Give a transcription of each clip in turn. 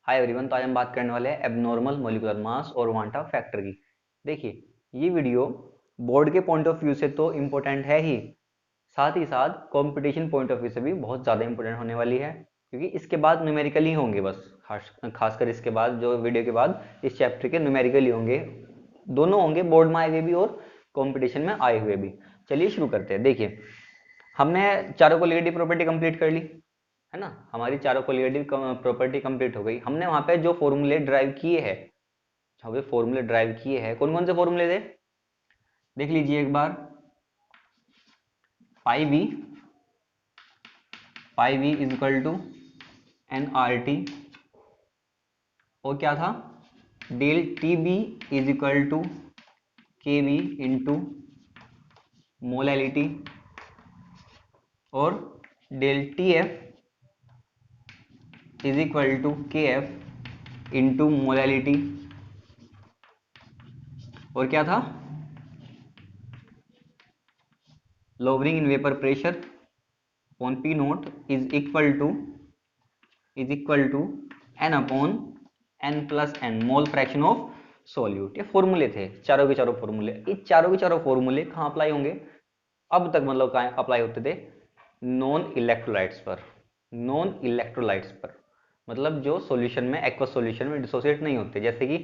Hi everyone. तो आज हम बात करने वाले हैं एबनॉर्मल मॉलिक्यूलर मास और क्वांटा फैक्टर की। देखिए, ये वीडियो बोर्ड के पॉइंट ऑफ व्यू से तो इम्पोर्टेंट है ही, साथ ही साथ कंपटीशन पॉइंट ऑफ व्यू से भी बहुत ज़्यादा इंपॉर्टेंट होने वाली है, क्योंकि इसके बाद न्यूमेरिकल ही होंगे बस। खासकर इसके बाद जो वीडियो के बाद इस चैप्टर के न्यूमेरिकल ही होंगे, दोनों होंगे, बोर्ड में आए हुए भी और कंपटीशन में आए हुए भी। चलिए शुरू करते हैं। देखिए, हमने चारों कोलिगेटिव प्रॉपर्टी कंप्लीट कर ली, है ना। हमारी चारों कोलिगेटिव प्रॉपर्टी कंप्लीट हो गई। हमने वहां पे जो फॉर्मूले ड्राइव किए हैं, फॉर्मूले ड्राइव किए हैं, कौन कौन से फॉर्मूले थे देख लीजिए एक बार। Five E is equal to N R T, और क्या था, del T B is equal to K B into molality, और del T F is equal to K F into molality, और क्या था, lowering in vapor pressure on P naught is equal to n upon n plus n mole fraction of solute. ये फॉर्मूले थे, चारों के चारों फॉर्मूले। ये चारों के चारों फॉर्मूले कहाँ अप्लाई होंगे अब तक, मतलब कहाँ अप्लाई होते थे, नॉन इलेक्ट्रोलाइट्स पर। नॉन इलेक्ट्रोलाइट्स पर मतलब जो सॉल्यूशन में, एक्वस सॉल्यूशन में डिसोसिएट नहीं होते, जैसे कि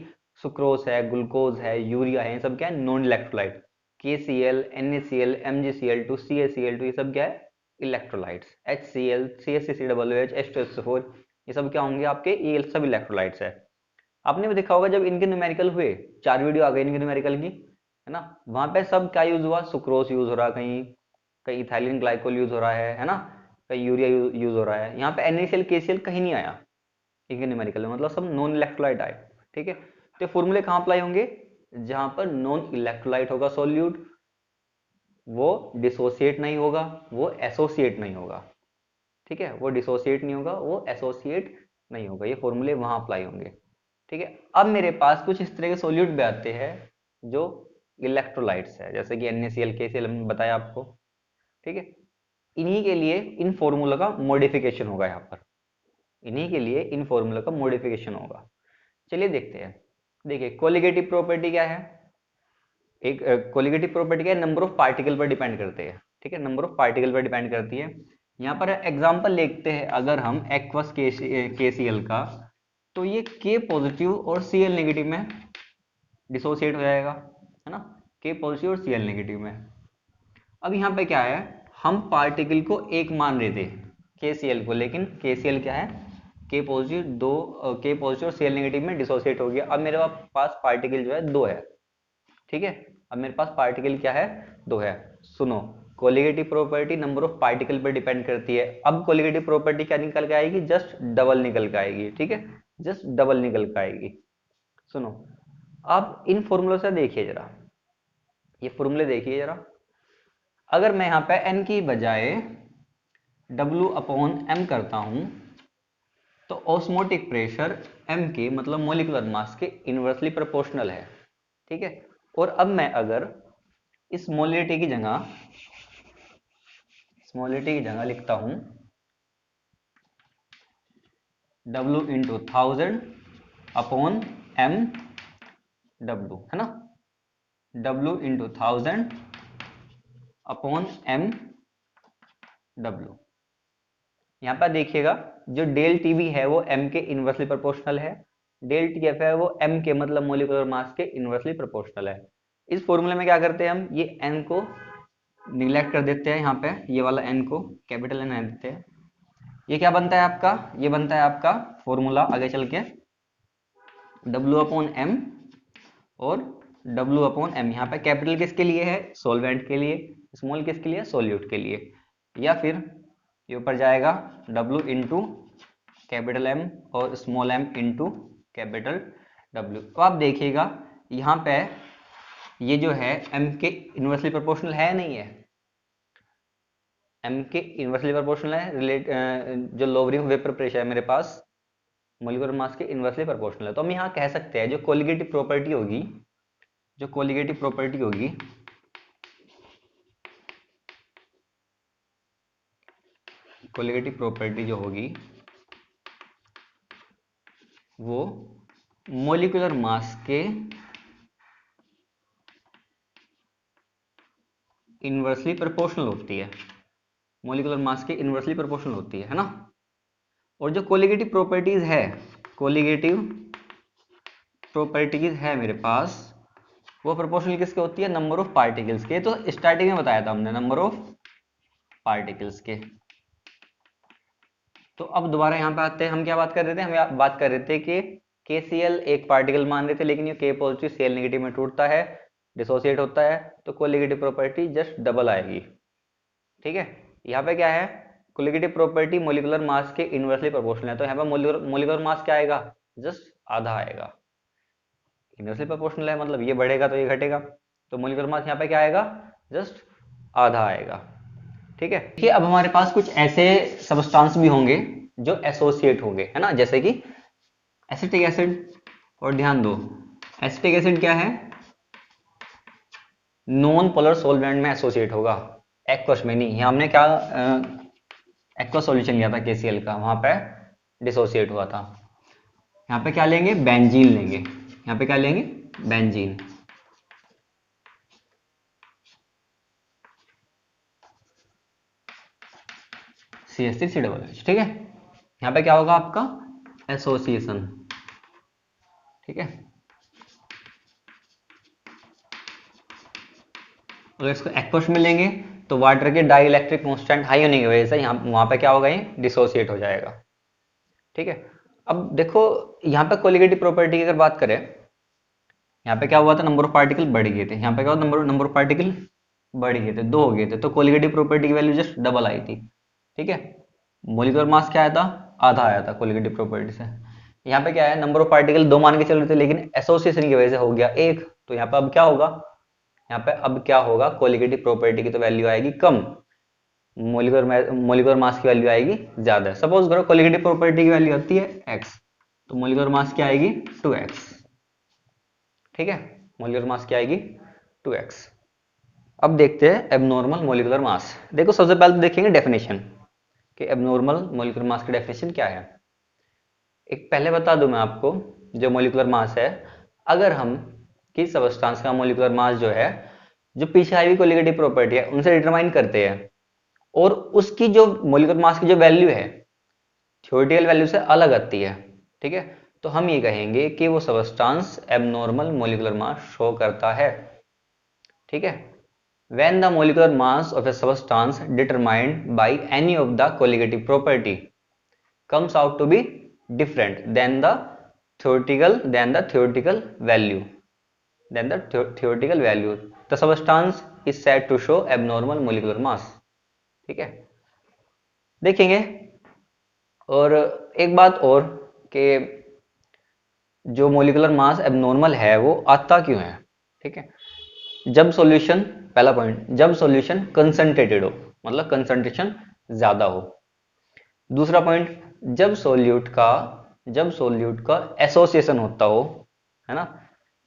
सुक्रोज है, ग्लूकोज है, यूरिया है, ये सब क्या है, non electrolyte. KCl, NaCl, MgCl2, CaCl2, ये सब क्या है, इलेक्ट्रोलाइट्स। HCl, CH3COOH, H2SO4, ये सब क्या होंगे आपके, ये सब इलेक्ट्रोलाइट्स है। आपने भी देखा होगा जब इनके न्यूमेरिकल हुए, 4 वीडियो आ गई इनके न्यूमेरिकल की, है ना। वहां पे सब क्या यूज हुआ, सुक्रोज यूज हो रहा, कहीं कहीं इथाइलिन ग्लाइकोल यूज हो रहा है ना, कहीं यूरिया यूज हो रहा है। यहाँ पे NaCl, KCl कहीं नहीं आया इनके न्यूमेरिकल में, मतलब सब नॉन इलेक्ट्रोलाइट आए। ठीक है, तो फॉर्मूले कहाँ अप्लाई होंगे, जहां पर नॉन इलेक्ट्रोलाइट होगा सॉल्यूट, वो डिसोसिएट नहीं होगा, वो एसोसिएट नहीं होगा। ठीक है, वो डिसोसिएट नहीं होगा, वो एसोसिएट नहीं होगा। ये फॉर्मूले वहां अप्लाई होंगे। ठीक है, अब मेरे पास कुछ इस तरह के सॉल्यूट भी आते हैं जो इलेक्ट्रोलाइट्स है, जैसे कि NaCl, KCl हमने बताया आपको। ठीक है, इन्हीं के लिए इन फॉर्मूला का मॉडिफिकेशन होगा यहाँ पर, इन्हीं के लिए इन फॉर्मूला का मॉडिफिकेशन होगा। चलिए देखते हैं। देखिए, कोलिगेटिव प्रॉपर्टी क्या है, एक कोलिगेटिव प्रॉपर्टी क्या है, नंबर ऑफ पार्टिकल पर डिपेंड करते हैं। ठीक है, नंबर ऑफ पार्टिकल पर डिपेंड करती है। यहाँ पर एग्जांपल देखते हैं, अगर हम एक्वस KCl का, तो ये K पॉजिटिव और Cl नेगेटिव में डिसोसिएट हो जाएगा, है ना, K पॉजिटिव और Cl नेगेटिव में। अब यहाँ पे क्या है, हम पार्टिकल को एक मान रहे थे KCl को, लेकिन KCl क्या है, K पॉजिटिव दो, K पॉजिटिव और Cl नेगेटिव में डिसोसिएट हो गया। अब मेरे पास पार्टिकल जो है दो है। ठीक है, अब मेरे पास पार्टिकल क्या है, दो है। सुनो, colligative property number of particle पर डिपेंड करती है। अब कोलिगेटिव प्रॉपर्टी क्या निकल के आएगी, जस्ट डबल निकल के आएगी। ठीक है, जस्ट डबल निकल के आएगी। सुनो, अब इन फॉर्मूलों से देखिए जरा, ये फॉर्मूले देखिए जरा। अगर मैं यहाँ पे n की बजाय W अपॉन m करता हूं, तो ऑस्मोटिक प्रेशर m के मतलब मोलिकुलर मास के इनवर्सली प्रोपोर्शनल है। ठीक है, और अब मैं अगर इस मोलिटी की जगह, स्मॉलिटी की जगह लिखता हूं W into 1000 upon m W, है ना, W into 1000 upon m W। यहाँ पर देखिएगा, जो डेल टीवी है वो m के इनवर्सली प्रोपोर्शनल है, डेल टीएफ है वो m के मतलब मोलिकुलर मास के इनवर्सली प्रोपोर्शनल है। इस फॉर्मूले में क्या करते हैं हम, ये n को निगलेक्ट कर देते हैं, यहाँ पे ये वाला n को कैपिटल N देते हैं। ये क्या बनता है आपका, ये बनता है आपका फॉर्मूला आगे चल के W अपॉन एम, और W अपॉन एम यहाँ पे कैपिटल किसके लिए है, सॉल्वेंट के लिए, स्मॉल किसके लिए, सॉल्यूट के लिए। या फिर ये ऊपर जाएगा W इंटू कैपिटल M और small m into capital W। तो आप देखिएगा यहाँ पे ये जो है m के इनवर्सली प्रोपोर्शनल है, नहीं है, m के इनवर्सली प्रोपोर्शनल है, जो लोअरिंग वेपर प्रेशर है मेरे पास मोलिकुलर मास के इनवर्सली प्रोपोर्शनल है। तो हम यहाँ कह सकते हैं जो कोलिगेटिव प्रॉपर्टी होगी, जो कोलिगेटिव प्रॉपर्टी होगी, कोलिगेटिव प्रॉपर्टी जो होगी वो मोलिकुलर मास के इनवर्सली प्रोपोर्शनल होती है, मोलिकुलर मास के इनवर्सली प्रोपोर्शनल होती है ना। और जो कोलिगेटिव प्रॉपर्टीज है, कोलिगेटिव प्रॉपर्टीज है मेरे पास, वो प्रोपोर्शनल किसके होती है, नंबर ऑफ पार्टिकल्स के। तो स्टार्टिंग में बताया था हमने नंबर ऑफ पार्टिकल्स के। तो अब दोबारा यहाँ पे आते हैं, हम क्या बात कर रहे थे, हम बात कर रहे थे कि KCl एक पार्टिकल मान रहे थे, लेकिन ये K पॉजिटिव Cl नेगेटिव में टूटता है, डिसोसिएट होता है, तो कोलिगेटिव प्रॉपर्टी जस्ट डबल आएगी। ठीक है, यहाँ पे क्या है, कोलिगेटिव प्रॉपर्टी मोलिकुलर मास के इनवर्सली प्रोपोर्शनल है, तो यहाँ पे मोलिकुलर मास क्या आएगा, जस्ट आधा आएगा। इनवर्सली प्रोपोर्शनल है मतलब ये बढ़ेगा तो ये घटेगा, तो मोलिकुलर मास यहाँ पे क्या आएगा, जस्ट आधा आएगा। ठीक है, देखिए अब हमारे पास कुछ ऐसे सबस्टांस भी होंगे जो एसोसिएट होंगे, है ना, जैसे कि एसिटिक एसिड। और ध्यान दो, एसिटिक एसिड क्या है, नॉन पोलर सॉल्वेंट में एसोसिएट होगा, एक्वस में नहीं। यहाँ हमने क्या एक्वस सॉल्यूशन लिया था KCl का, वहां पे डिसोसिएट हुआ था। यहाँ पे क्या लेंगे, बेंजीन लेंगे, यहाँ पे क्या लेंगे, बेंजीन। CH3COOH, ठीक है। यहाँ पे क्या होगा आपका, एसोसिएशन। ठीक है, अगर इसको एक्वस में लेंगे तो वाटर के डाई इलेक्ट्रिक कॉन्स्टेंट हाई होने की वजह से यहाँ वहां पे क्या होगा, ये डिसोसिएट हो जाएगा। ठीक है, अब देखो यहाँ पे कोलिगेटिव प्रॉपर्टी की अगर बात करें, यहाँ पे क्या हुआ था, नंबर ऑफ पार्टिकल बढ़ गए थे, यहाँ पे क्या हुआ, नंबर ऑफ पार्टिकल बढ़ गए थे, दो हो गए थे, तो कोलिगेटिव प्रॉपर्टी की वैल्यू जस्ट डबल आई थी। ठीक है, मोलिकुलर मास क्या आया था, आधा आया था कोलिगेटिव प्रॉपर्टी से। यहाँ पे क्या है, नंबर ऑफ पार्टिकल दो मान के चल रहे थे, लेकिन एसोसिएशन की वजह से हो गया एक, तो यहाँ पे अब क्या होगा, यहाँ पे अब क्या होगा, कोलिगेटिव प्रॉपर्टी की तो वैल्यू आएगी कम, मोलिकुलर मास की वैल्यू आएगी ज्यादा। सपोज करो कोलिगेटिव प्रॉपर्टी की वैल्यू आती है x, तो मोलिकुलर मास क्या आएगी 2x। ठीक है, मोलिकुलर मास क्या आएगी 2x। अब देखते हैं एबनॉर्मल मोलिकुलर मास। देखो सबसे पहले तो देखेंगे डेफिनेशन कि एबनॉर्मल मोलिकुलर मास की डेफिनेशन क्या है। एक पहले बता दूं मैं आपको, जो मोलिकुलर मास है, अगर हम किसी सब्सटेंस का मोलिकुलर मास जो है, जो पीछे आई हुई कोलिगेटिव प्रॉपर्टी है उनसे डिटरमाइन करते हैं, और उसकी जो मोलिकुलर मास की जो वैल्यू है थ्योरेटिकल वैल्यू से अलग आती है, ठीक है, तो हम ये कहेंगे कि वो substance abnormal molecular mass show करता है। ठीक है, when the molecular mass of a substance determined by any of the colligative property comes out to be different than the value, the substance is said to show abnormal molecular mass। ठीक है, देखेंगे। और एक बात और कि जो molecular mass abnormal है वो आता क्यों है। ठीक है, जब सॉल्यूशन, पहला पॉइंट, जब सॉल्यूशन कंसंट्रेटेड हो, मतलब कंसंट्रेशन ज्यादा हो। दूसरा पॉइंट, जब सॉल्यूट का एसोसिएशन होता हो, है ना।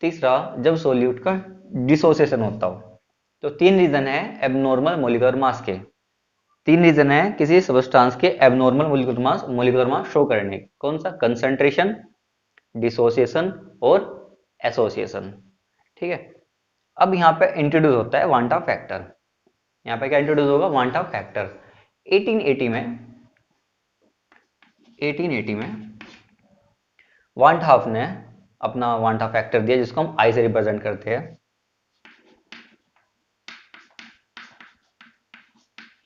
तीसरा, जब सॉल्यूट का डिसोसिएशन होता हो। तो तीन रीजन है एबनॉर्मल मोलिकुलर मास के, तीन रीजन है किसी सब्सटेंस के एबनॉर्मल मोलिकुलर मास शो करने के। कौन सा, कंसंट्रेशन, डिसोसिएशन और एसोसिएशन। ठीक है, अब यहाँ पे इंट्रोड्यूस होता है वांटा फैक्टर। यहाँ पे क्या इंट्रोड्यूस होगा, वांटा फैक्टर। 1880 में वांट हाफ ने अपना वांटा फैक्टर दिया, जिसको हम आई से रिप्रेजेंट करते हैं।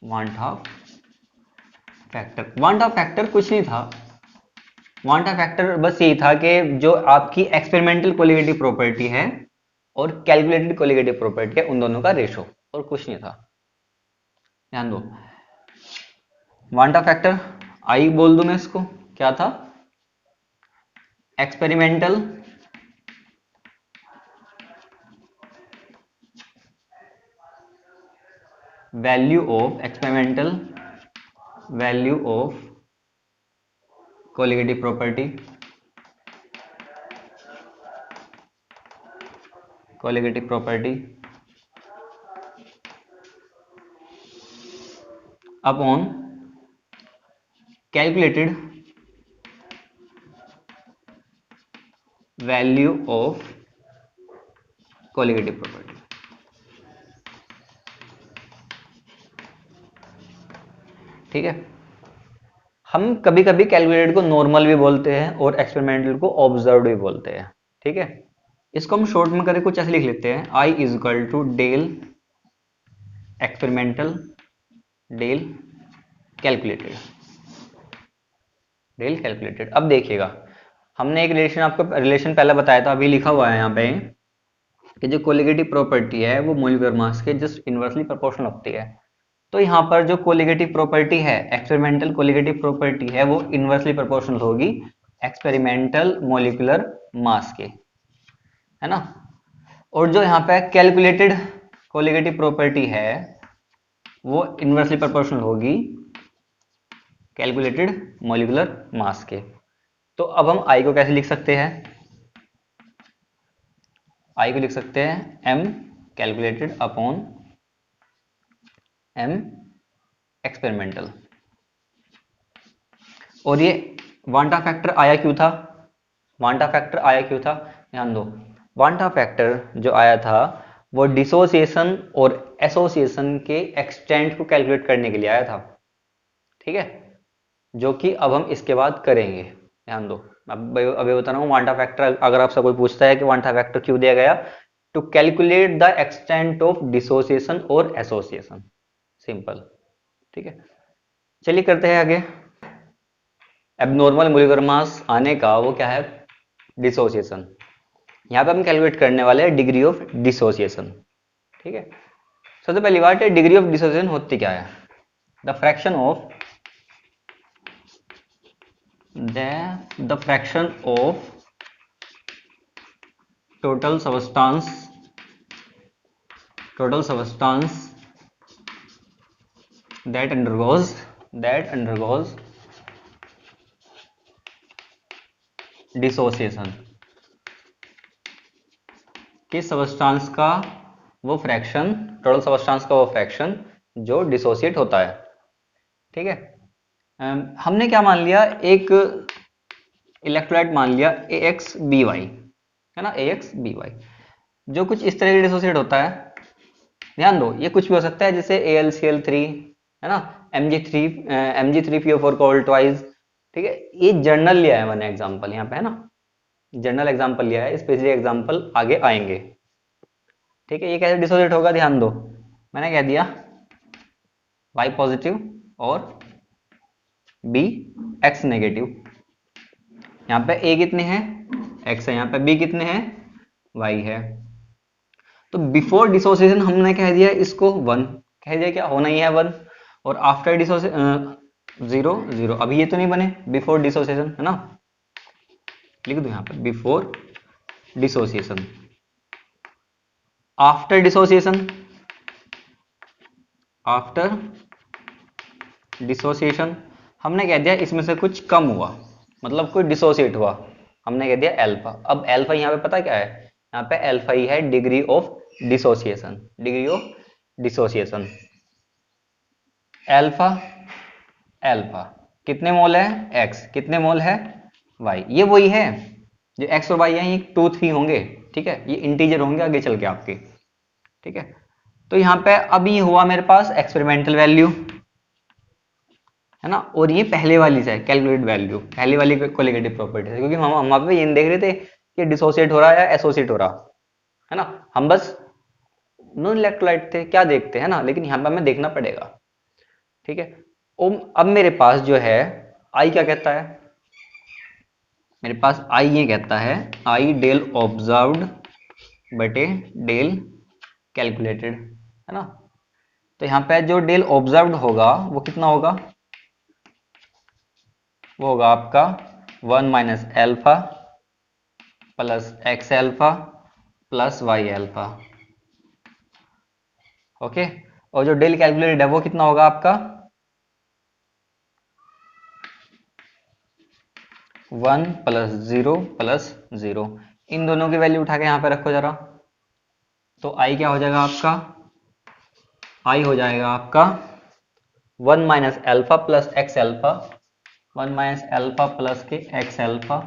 वांटा फैक्टर कुछ नहीं था, वांटा फैक्टर बस यही था कि जो आपकी एक्सपेरिमेंटल कोलिगेटिव प्रॉपर्टी है और कैलकुलेटेड कोलिगेटिव प्रॉपर्टी है, उन दोनों का रेशो, और कुछ नहीं था। ध्यान दो, वांटा फैक्टर आई बोल दूं मैं इसको, क्या था, experimental value of colligative property, upon calculated value of colligative property. ठीक है, हम कभी कभी कैलकुलेटेड को नॉर्मल भी बोलते हैं और एक्सपेरिमेंटल को ऑब्जर्व्ड भी बोलते हैं। ठीक है, इसको हम शॉर्ट में करके कुछ ऐसे लिख लेते हैं, I is equal to del experimental del calculated, del calculated. अब देखिएगा, हमने एक रिलेशन, आपको रिलेशन पहले बताया था, अभी लिखा हुआ है यहाँ पे कि जो कोलिगेटिव प्रॉपर्टी है वो मोलिकुलर मास के जस्ट इनवर्सली प्रोपोर्शनल होती है। तो यहाँ पर जो कोलिगेटिव प्रॉपर्टी है, एक्सपेरिमेंटल कोलिगेटिव प्रॉपर्टी है, वो इनवर्सली प्रोपोर्शनल होगी एक्सपेरिमेंटल मोलिकुलर मास के, है ना। और जो यहाँ पे कैलकुलेटेड कोलिगेटिव प्रॉपर्टी है वो इनवर्सली प्रोपोर्शनल होगी कैलकुलेटेड मोलिकुलर मास के। तो अब हम आई को कैसे लिख सकते हैं, आई को लिख सकते हैं m calculated upon m experimental. और ये वांटा फैक्टर आया क्यों था, वांटा फैक्टर आया क्यों था, ध्यान दो। वांटा फैक्टर जो आया था वो डिसोसिएशन और एसोसिएशन के एक्सटेंट को कैलकुलेट करने के लिए आया था। ठीक है, जो कि अब हम इसके बाद करेंगे, ध्यान दो। अब अभी बता रहा हूँ वांटा फैक्टर, अगर आपसे कोई पूछता है कि वांटा फैक्टर क्यों दिया गया, to calculate the extent of dissociation और एसोसिएशन, सिंपल। ठीक है, चलिए करते हैं आगे। एबनॉर्मल मोलिकुलर मास आने का वो क्या है, डिसोसिएशन। यहाँ पे हम कैलकुलेट करने वाले हैं डिग्री ऑफ डिसोसिएशन। ठीक है, सबसे पहली बात है डिग्री ऑफ डिसोसिएशन होती क्या है, the fraction of the fraction of total substance that undergoes dissociation, किस सब्सटेंस का वो फ्रैक्शन, टोटल सब्सटेंस का वो फ्रैक्शन जो डिसोसिएट होता है। ठीक है, हमने क्या मान लिया, एक इलेक्ट्रोलाइट मान लिया AXBY, है ना, AXBY, जो कुछ इस तरह से डिसोसिएट होता है। ध्यान दो, ये कुछ भी हो सकता है, जैसे AlCl3, है ना, Mg3PO4 कोल्ड ट्वाइस। ठीक है, ये जर्नल लिया है मैंने एग्जांपल यहाँ पे, है ना, जर्नल एग्जांपल लिया है, स्पेसिफिक एग्जांपल आगे आएंगे। ठीक है, ये कैसे डिसोसिएट होगा, ध्यान दो, मैंने कह दिया Y पॉजिटिव और B X नेगेटिव। यहाँ पे A कितने हैं, X है, यहाँ पे B कितने हैं, Y है। तो बिफोर डिसोसिएशन हमने कह दिया इसको 1, कह दिया क्या होना ही है 1, और आफ्टर डिसोसिएशन 0 0। अभी ये तो नहीं बने बिफोर डिसोसिएशन, है ना, लिख दो यहाँ पे before dissociation. After dissociation, after dissociation हमने कह दिया इसमें से कुछ कम हुआ, मतलब कोई डिसोसिएट हुआ, हमने कह दिया अल्फा। अब अल्फा यहाँ पे पता क्या है, यहाँ पे अल्फा ही है degree of dissociation, degree of dissociation. Alpha alpha कितने मोल है, x कितने मोल है, y। ये वही है जो x और y है, ये 2 3 होंगे। ठीक है, ये इंटीजर होंगे आगे चल के आपके। ठीक है, तो यहाँ पे अब ये हुआ मेरे पास एक्सपेरिमेंटल वैल्यू, है ना, और ये पहले वाली से कैलकुलेट वैल्यू, पहली वाली कोलिगेटिव प्रॉपर्टी है, क्योंकि हम वहां पे ये देख रहे थे कि डिसोसिएट हो रहा है या एसोसिएट हो रहा है ना, हम बस नॉन इलेक्ट्रोलाइट थे क्या देखते हैं ना, लेकिन यहाँ पे हमें देखना पड़ेगा। ठीक है, अब मेरे पास जो है आई क्या कहता है, मेरे पास आई ये कहता है आई डेल ऑब्जर्व्ड बटे डेल कैलकुलेटेड, है ना। तो यहाँ पे जो डेल ऑब्जर्व्ड होगा वो कितना होगा, वो होगा आपका 1 minus alpha plus X alpha plus Y alpha. Okay, और जो डेल कैलकुलेटेड है वो कितना होगा आपका 1 प्लस 0 प्लस 0। इन दोनों की वैल्यू उठा के यहाँ पे रखो जरा, तो आई क्या हो जाएगा आपका, आई हो जाएगा आपका 1 minus alpha plus X alpha, 1 minus alpha plus के X alpha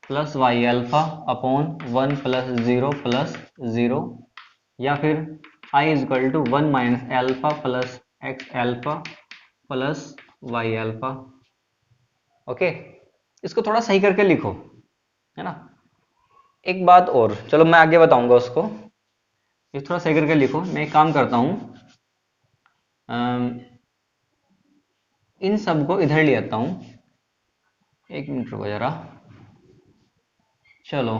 plus Y alpha upon 1 plus 0 plus 0, या फिर I is equal to 1 minus alpha plus X alpha plus Y alpha. Okay, इसको थोड़ा सही करके लिखो, है ना। एक बात और, चलो मैं आगे बताऊंगा उसको, ये थोड़ा सही करके लिखो। मैं एक काम करता हूँ, इन सब को इधर ले आता हूँ, एक मिनट रुको जरा। चलो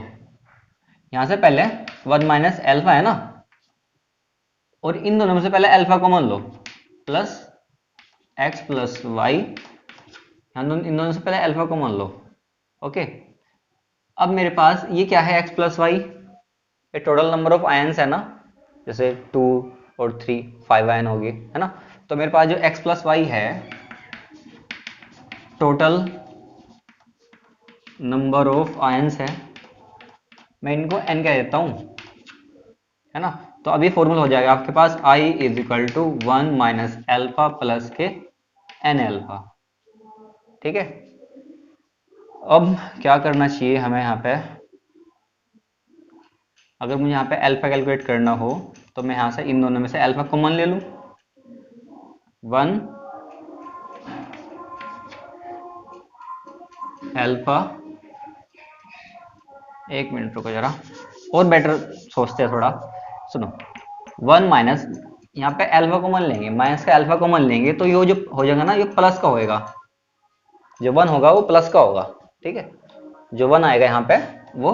यहां से पहले 1 माइनस एल्फा है ना, और इन दोनों में से पहले अल्फा कॉमन लो, प्लस एक्स प्लस वाई, इन दोनों से पहले अल्फा कॉमन लो। ओके, अब मेरे पास ये क्या है, x प्लस वाई, ये टोटल नंबर ऑफ आयन्स है ना, जैसे 2 और 3 5 आयन हो गए, है ना। तो मेरे पास जो x प्लस वाई है, टोटल नंबर ऑफ आयन्स है, मैं इनको n कह देता हूं, है ना। तो अभी फॉर्मूला हो जाएगा आपके पास I is equal to 1 minus alpha plus के n एल्फा। ठीक है, अब क्या करना चाहिए हमें यहाँ पे, अगर मुझे यहाँ पे अल्फा कैलकुलेट करना हो तो मैं यहाँ से इन दोनों में से अल्फा कॉमन ले लूँ, 1 अल्फा, एक मिनट रुको जरा, और बेटर सोचते हैं थोड़ा, सुनो। 1 माइनस, यहाँ पे अल्फा कॉमन लेंगे, माइनस का अल्फा कॉमन लेंगे तो ये जो हो जाएगा ना, ये प्लस का होएगा, जो 1 होगा वो प्लस का होगा। ठीक है, जो 1 आएगा यहाँ पे वो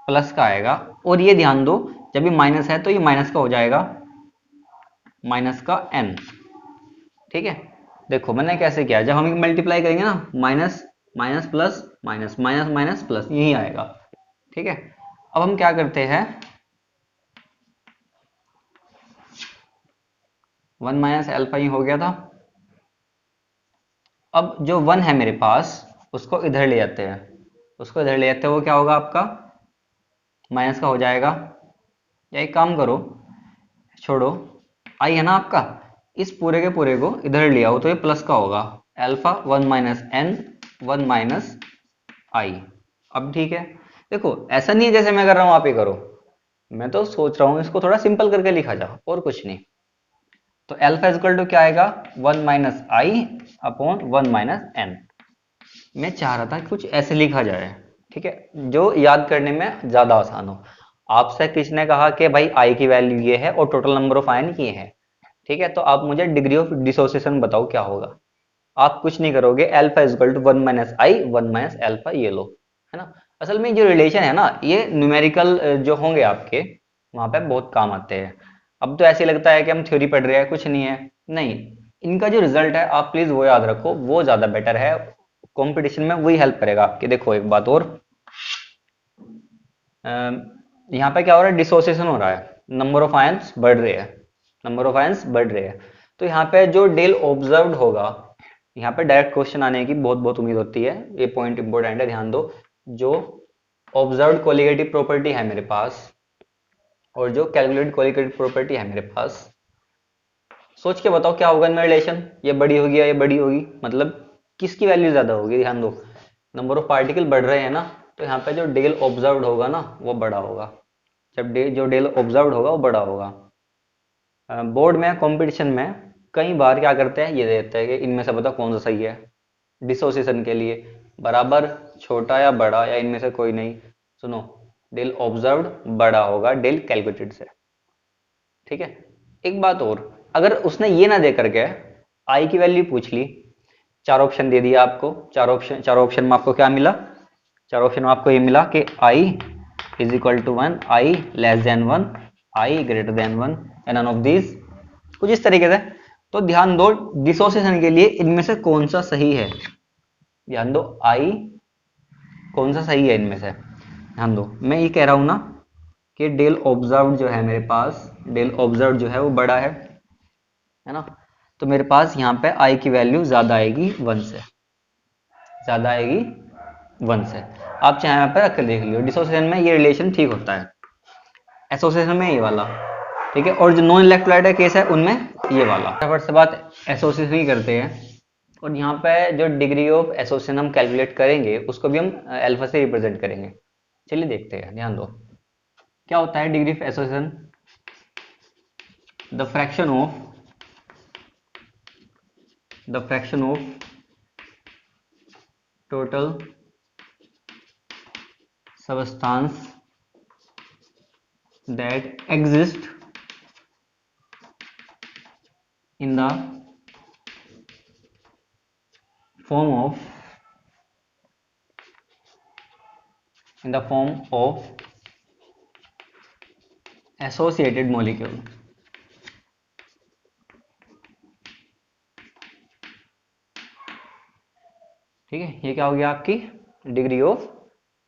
प्लस का आएगा, और ये ध्यान दो जब ये माइनस है तो ये माइनस का हो जाएगा, माइनस का n। ठीक है, देखो मैंने कैसे किया, जब हम मल्टीप्लाई करेंगे ना, minus minus plus minus minus minus plus, यही आएगा। ठीक है, अब हम क्या करते हैं, 1 माइनस एल्फा ही हो गया था। अब जो 1 है मेरे पास, उसको इधर ले जाते हैं, उसको इधर ले जाते हैं, वो क्या होगा आपका, माइनस का हो जाएगा। या एक काम करो, छोड़ो, आई है ना आपका, इस पूरे के पूरे को इधर ले आओ तो ये प्लस का होगा, अल्फा 1 माइनस एन 1 माइनस आई। अब ठीक है, देखो ऐसा नहीं है जैसे मैं कर रहा हूं आप ही करो, मैं तो सोच रहा हूं इसको थोड़ा सिंपल करके लिखा जाए, और कुछ नहीं। तो अल्फा इक्वल टू क्या आएगा, 1 माइनस आई अपॉन 1 माइनस एन। मैं चाह रहा था कि कुछ ऐसे लिखा जाए, ठीक है, जो याद करने में ज्यादा आसान हो। आपसे किसी ने कहा कि भाई आई की वैल्यू ये है और टोटल नंबर ऑफ आयन ये है, ठीक है, तो आप मुझे डिग्री ऑफ डिसोसिएशन बताओ क्या होगा। आप कुछ नहीं करोगे, alpha equal to 1 minus I 1 minus alpha, ये लो, है ना। असल में जो रिलेशन है ना, ये न्यूमेरिकल जो होंगे आपके वहां पे बहुत काम आते हैं। अब तो ऐसे लगता है कि हम थ्योरी पढ़ रहे हैं, कुछ नहीं है, नहीं, इनका जो रिजल्ट है आप प्लीज वो याद रखो, वो ज्यादा बेटर है, कंपटीशन में वही हेल्प करेगा आपके। देखो एक बात और, यहाँ पे क्या हो रहा है, डिसोसिएशन हो रहा है, नंबर ऑफ आयंस बढ़ रहे हैं, नंबर ऑफ आयंस बढ़ रहे हैं। तो यहाँ पे जो डेल ऑब्जर्व्ड होगा, यहाँ पे डायरेक्ट क्वेश्चन आने की बहुत बहुत उम्मीद होती है, ये पॉइंट इंपॉर्टेंट है, ध्यान दो। जो ऑब्जर्व्ड कोलिगेटिव प्रॉपर्टी है मेरे पास, और जो कैलकुलेटेड कोलिगेटिव प्रॉपर्टी है मेरे पास, सोच के बताओ क्या होगा इनमें रिलेशन, ये बड़ी होगी या ये बड़ी होगी, मतलब किसकी वैल्यू ज्यादा होगी। ध्यान दो, नंबर ऑफ पार्टिकल बढ़ रहे हैं ना, तो यहाँ पे जो डेल ऑब्जर्व्ड होगा ना वो बड़ा होगा, जब जो डेल ऑब्जर्व्ड होगा वो बड़ा होगा। बोर्ड में कंपटीशन में कई बार क्या करते हैं, ये देते हैं कि इनमें से बताओ कौन सा सही है डिसोसिएशन के लिए, बराबर, छोटा या बड़ा, या इनमें से कोई नहीं। सुनो, डेल ऑब्जर्व्ड बड़ा होगा डेल कैलकुलेटेड से। ठीक है, एक बात और, अगर उसने ये ना दे करके आई की वैल्यू पूछ ली, चार ऑप्शन दे दिया आपको, चार ऑप्शन में आपको क्या मिला, चार ऑप्शन में आपको ये मिला कि I is equal to 1, I less than 1, I greater than 1, and none of these, कुछ इस तरीके से। तो ध्यान दो, डिसोसिएशन के लिए इनमें से कौन सा सही है, ध्यान दो, आई कौन सा सही है इनमें से, ध्यान दो। मैं ये कह रहा हूं ना कि डेल ऑब्जर्व जो है मेरे पास, डेल ऑब्जर्व जो है वो बड़ा है ना, तो मेरे पास यहाँ पे आई की वैल्यू ज्यादा आएगी 1 से, ज्यादा आएगी 1 से। आप चाहे यहाँ पे रख कर देख लियो, डिसोसिएशन में ये रिलेशन ठीक होता है, एसोसिएशन में ये वाला, ठीक है, और जो नॉन इलेक्ट्रोलाइट का केस है उनमें ये वाला। फटाफट से बात एसोसिएशन ही करते हैं। और यहाँ पे जो डिग्री ऑफ एसोसिएशन हम कैलकुलेट करेंगे उसको भी हम अल्फा से रिप्रेजेंट करेंगे। चलिए देखते हैं, ध्यान दो क्या होता है degree of association. The fraction of total substance that exist in the form of associated molecule। ठीक है, ये क्या हो गया आपकी डिग्री ऑफ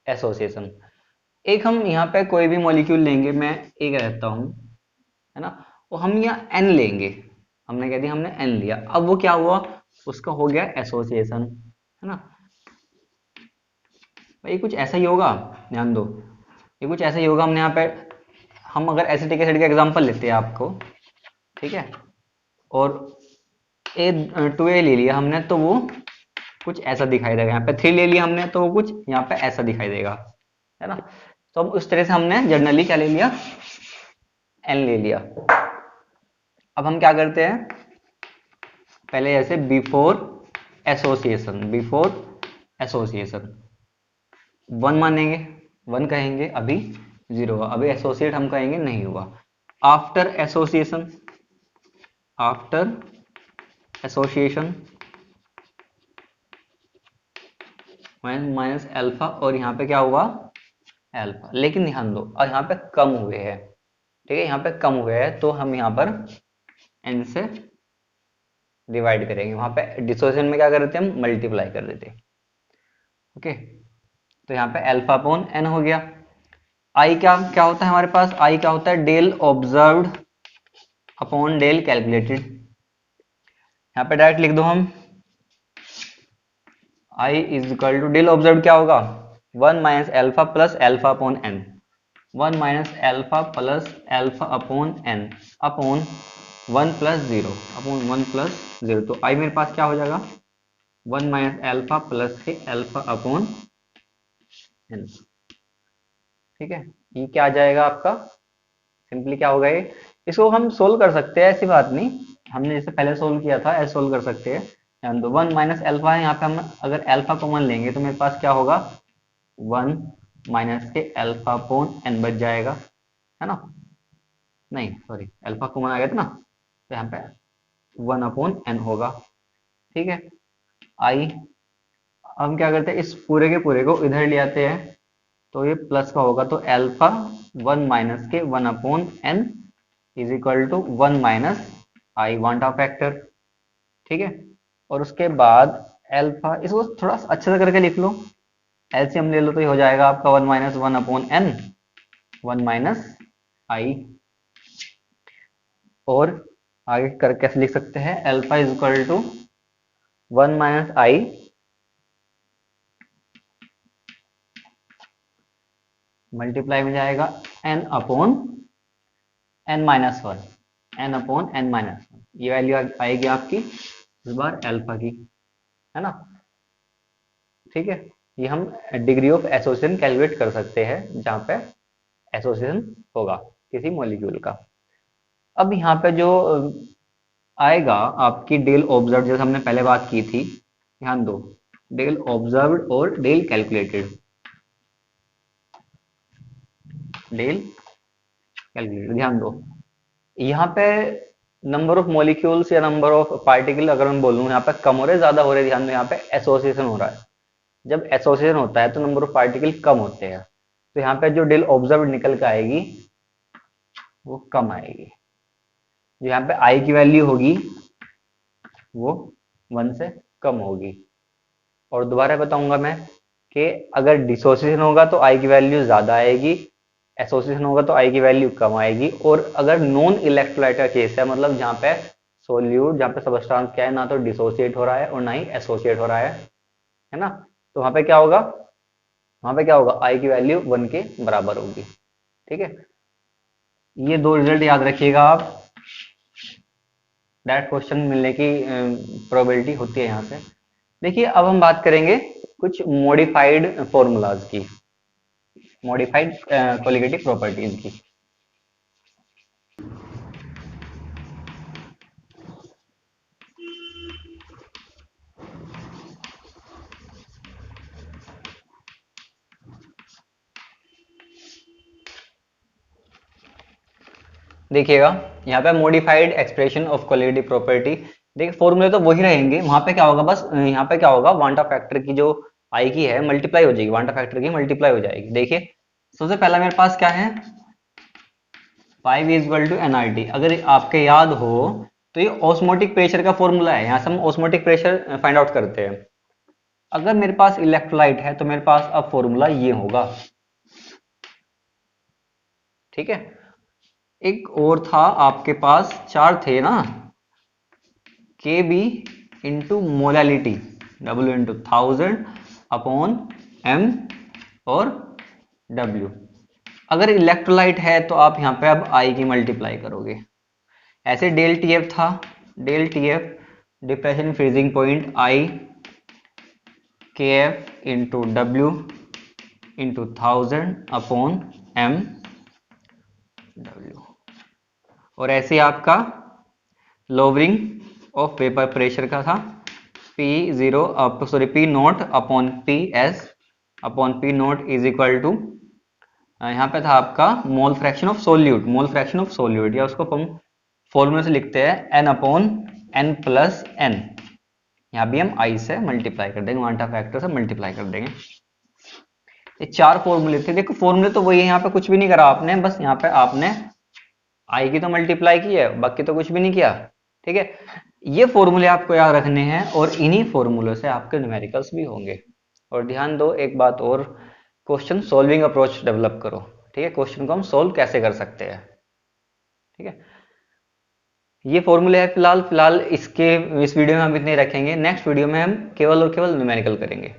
एसोसिएशन। एक हम यहाँ पे कोई भी मॉलिक्यूल लेंगे, मैं एक रहता हूँ, है ना, वो हम यहाँ एन लेंगे, हमने कह दिया हमने एन लिया, अब वो क्या हुआ, उसका हो गया एसोसिएशन, है ना। भाई कुछ ऐसा ही होगा, ध्यान दो, ये कुछ ऐसा ही होगा। हमने यहाँ पे हम अगर एसिटिक एसिड का एग्जांपल लेते हैं आपको, ठीक है, और A2A ले लिया हमने तो वो कुछ ऐसा दिखाई देगा। यहाँ पे 3 ले लिया हमने तो वो कुछ यहाँ पे ऐसा दिखाई देगा, है ना। तो अब उस तरह से हमने जनरली क्या ले लिया, N ले लिया। अब हम क्या करते हैं, पहले जैसे बिफोर एसोसिएशन 1 मानेंगे, 1 कहेंगे, अभी 0 हुआ, अभी एसोसिएट हम कहेंगे नहीं हुआ। आफ्टर एसोसिएशन माइनस अल्फा, और यहाँ पे क्या हुआ अल्फा, लेकिन ध्यान दो और यहाँ पे कम हुए हैं, ठीक है, यहाँ पे कम हुए हैं तो हम यहाँ पर n से डिवाइड करेंगे, वहां पे डिसोसिएशन में क्या कर देते हैं हम मल्टीप्लाई कर देते हैं। ओके, तो यहाँ पे अल्फा अपॉन n हो गया। आई क्या क्या होता है हमारे पास, आई क्या होता है del observed upon del calculated. यहाँ पे डायरेक्ट लिख दो हम, I is equal to del observe क्या होगा 1 minus alpha plus alpha upon N, 1 minus alpha plus alpha upon N upon 1 plus 0 upon 1 plus 0। तो आई मेरे पास क्या हो जाएगा 1 माइनस अल्फा प्लस के अल्फा अपॉन एन। ठीक है, ये क्या आ जाएगा आपका, सिंपली क्या होगा ये, इसको हम सोल्व कर सकते हैं, ऐसी बात नहीं, हमने जैसे पहले सोल्व किया था ऐसे सोल्व कर सकते हैं। ध्यान दो 1 माइनस अल्फा है, यहाँ पे हम अगर अल्फा कॉमन लेंगे तो मेरे पास क्या होगा 1 माइनस के अल्फा अपॉन एन बच जाएगा, है ना, नहीं सॉरी अल्फा कॉमन आ गया था ना, तो यहाँ पे 1 अपॉन एन होगा। ठीक है, आई हम क्या करते हैं इस पूरे के पूरे को इधर ले आते हैं तो ये प्लस का होगा, तो अल्फा 1 माइनस के 1 upon N is equal to 1 minus I van't Hoff factor. ठीक है, और उसके बाद अल्फा, इसको थोड़ा अच्छे से करके लिख लो, एलसीएम ले लो तो ये हो जाएगा आपका 1 minus 1 upon N 1 minus I, और आगे कर कैसे लिख सकते हैं alpha is equal to 1 minus I multiply में जाएगा N upon N minus 1, N upon N minus 1, ये वैल्यू आएगी आपकी इस बार अल्फा की, है ना। ठीक है, ये हम डिग्री ऑफ एसोसिएशन कैलकुलेट कर सकते हैं जहां पे एसोसिएशन होगा किसी मॉलिक्यूल का। अब यहाँ पे जो आएगा आपकी डेल ऑब्जर्व, जैसे हमने पहले बात की थी, ध्यान दो डेल ऑब्जर्व्ड और डेल कैलकुलेटेड, ध्यान दो यहाँ पे नंबर ऑफ मॉलिक्यूल्स या नंबर ऑफ पार्टिकल अगर मैं बोलूँ यहाँ पे कम हो रहे ज्यादा हो रहे, ध्यान दो यहाँ पे एसोसिएशन हो रहा है, जब एसोसिएशन होता है तो नंबर ऑफ पार्टिकल कम होते हैं, तो यहाँ पे जो डेल ऑब्जर्व निकल के आएगी वो कम आएगी, जो यहाँ पे आई की वैल्यू होगी वो 1 से कम होगी। और दोबारा बताऊंगा मैं कि अगर डिसोसिएशन होगा तो आई की वैल्यू ज्यादा आएगी, एसोसिएशन होगा तो आई की वैल्यू कम आएगी, और अगर नॉन इलेक्ट्रोलाइट का केस है, मतलब जहाँ पे सोल्यूट, जहाँ पे सबस्टांस क्या है ना तो डिसोसिएट हो रहा है और ना ही एसोसिएट हो रहा है ना, तो वहां पे क्या होगा, वहां पे क्या होगा आई की वैल्यू 1 के बराबर होगी। ठीक है, ये दो रिजल्ट याद रखिएगा आप, डायरेक्ट क्वेश्चन मिलने की प्रोबेबिलिटी होती है यहाँ से। देखिए अब हम बात करेंगे कुछ मॉडिफाइड फॉर्मूलाज की, मॉडिफाइड कोलिगेटिव प्रॉपर्टीज की। देखिएगा यहाँ पे modified expression of colligative property, देखिए फॉर्मूले तो वही रहेंगे, वहां पे क्या होगा, बस यहाँ पे क्या होगा, वांटा फैक्टर की जो आई की है मल्टीप्लाई हो जाएगी, वांटा फैक्टर की मल्टीप्लाई हो जाएगी। देखिए सबसे पहला मेरे पास क्या है, 5 इक्वल टू एनआरटी। अगर आपके याद हो तो ये ऑस्मोटिक प्रेशर का फॉर्मूला है, यहाँ से हम ऑस्मोटिक प्रेशर फाइंड आउट करते हैं। अगर मेरे पास इलेक्ट्रोलाइट है तो मेरे पास अब फॉर्मूला ये होगा, ठीक है। एक और था आपके पास, चार थे ना, K B into molality, W into 1000 upon M और डब्ल्यू। अगर इलेक्ट्रोलाइट है तो आप यहाँ पे अब आई की मल्टीप्लाई करोगे। ऐसे डेल टी एफ था, del T F depression freezing point I K F into W into 1000 upon M W. और ऐसे आपका लोवरिंग ऑफ वेपर प्रेशर का था, P nought upon P S upon P nought is equal to, यहाँ पे था आपका mole fraction of solute, mole fraction of solute, या उसको हम फॉर्मूले से लिखते हैं n upon n plus n। यहाँ भी हम i से मल्टीप्लाई कर देंगे, वांटा फैक्टर से मल्टीप्लाई कर देंगे। ये चार फॉर्मूले थे। देखो फॉर्मूले तो वही है, यहाँ पे कुछ भी नहीं करा आपने, बस यहाँ पे आपने आई की तो मल्टीप्लाई की है, बाकी तो कुछ भी नहीं किया, ठीक है। ये फॉर्मूले आपको याद रखने हैं और इन्हीं फॉर्मूले से आपके न्यूमेरिकल्स भी होंगे। और ध्यान दो एक बात और, क्वेश्चन सॉल्विंग अप्रोच डेवलप करो, ठीक है। क्वेश्चन को हम सोल्व कैसे कर सकते हैं, ठीक है। ये फॉर्मूले है फिलहाल इस वीडियो में हम इतने रखेंगे। नेक्स्ट वीडियो में हम केवल और केवल न्यूमेरिकल करेंगे।